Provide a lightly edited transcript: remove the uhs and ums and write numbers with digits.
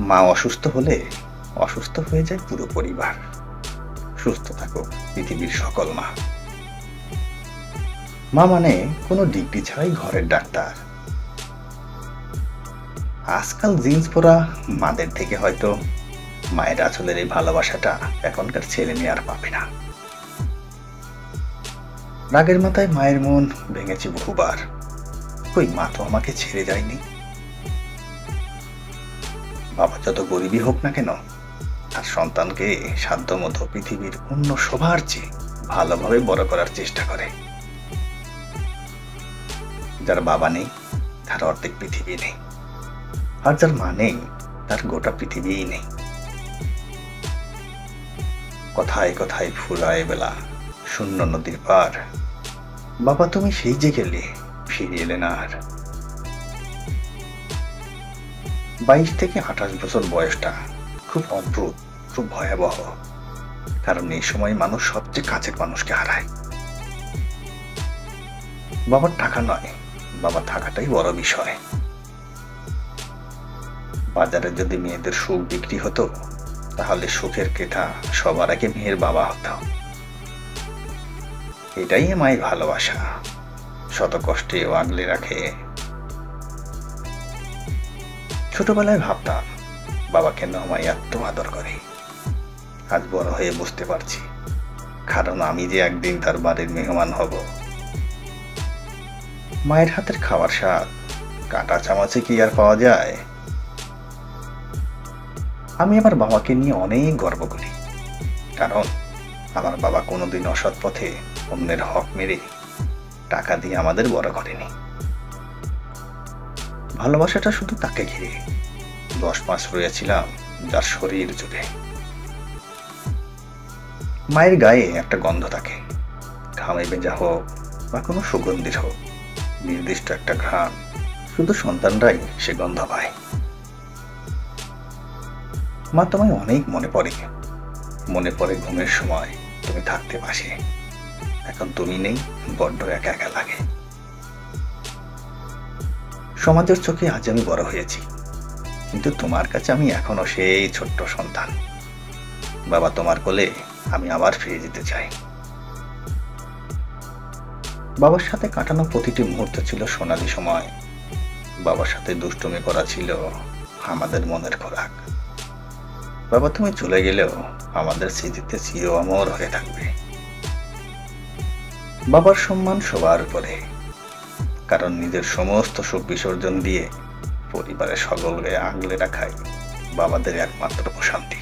মা অসুস্থ হলে অসুস্থ হয়ে যায় পুরো পরিবার। সুস্থ থাকুক পৃথিবীর সকল মা। মা মানে কোনো ডিগ্রি ছাড়াই ঘরের ডাক্তার। আজকাল জিন্স পরা মাদের থেকে হয়তো মায়ের আঁচলের এই ভালোবাসাটা এখনকার ছেলে মেয়ে আর পাবে না। রাগের মাথায় মায়ের মন ভেঙেছে বহুবার। কই মা তো আমাকে ছেড়ে যায়নি। বাবা যত গরিবই হোক না কেন, তার সন্তানকে সাধ্যমতো পৃথিবীর অন্য সবার চেয়ে ভালোভাবে বড় করার চেষ্টা করে। যার বাবা নেই তার অর্ধেক পৃথিবী নেই, আর যার মা নেই তার গোটা পৃথিবীই নেই। কথায় কথায় ফুরায় বেলা, শূন্য নদীর পার। বাবা তুমি সেই যে গেলে, ফিরে এলে না আর। 22 থেকে 28 বছর বয়সটা খুব অদ্ভুত, খুব ভয়াবহ। কারণ এই সময় মানুষ সবচেয়ে কাছের মানুষকে হারায়। বাবার টাকা নয়, বাবা থাকাটাই বড় বিষয়। বাজারে যদি মেয়েদের সুখ বিক্রি হতো, তাহলে সুখের ক্রেতা সবার আগে মেয়ের বাবা হতো। এটাই মায়ের ভালোবাসা, শত কষ্টেও আগলে রাখে। ছোটবেলায় ভাবতাম বাবা কেন আমায় এত আদর করে। আজ বড় হয়ে বুঝতে পারছি, কারণ আমি যে একদিন তার বাড়ির মেহমান হব। মায়ের হাতের খাওয়ার স্বাদ কাঁটা চামচে কি আর পাওয়া যায়? আমি আমার বাবাকে নিয়ে অনেক গর্ব করি, কারণ আমার বাবা কোনোদিন অসৎ পথে অন্যের হক মেরে টাকা দিয়ে আমাদের বড় করেনি। ভালোবাসাটা শুধু তাকে ঘিরে। 10 মাস রয়েছিলাম যার শরীর জুড়ে। মায়ের গায়ে একটা গন্ধ থাকে, ঘামে ভেজা হোক বা কোনো সুগন্ধির হোক, নির্দিষ্ট একটা ঘ্রাণ। শুধু সন্তানরাই সে গন্ধ পায়। মা তোমায় অনেক মনে পড়ে। মনে পড়ে ঘুমের সময় তুমি থাকতে পাশে। এখন তুমি নেই, বড্ড একা একা লাগে। সমাজের চোখে আজ আমি বড় হয়েছি, কিন্তু তোমার কাছে আমি এখনো সেই ছোট্ট সন্তান। বাবা তোমার কোলে আমি আবার ফিরে যেতে চাই। বাবার সাথে কাটানো প্রতিটি মুহূর্ত ছিল সোনালী সময়। বাবার সাথে দুষ্টুমি করা ছিল আমাদের মনের খোরাক। বাবা তুমি চলে গেলেও আমাদের স্মৃতিতে চির অমর হয়ে থাকবে। বাবার সম্মান সবার উপরে, কারণ নিজের সমস্ত সুখ বিসর্জন দিয়ে পরিবারের সকলকে আগলে রাখাই বাবাদের একমাত্র প্রশান্তি।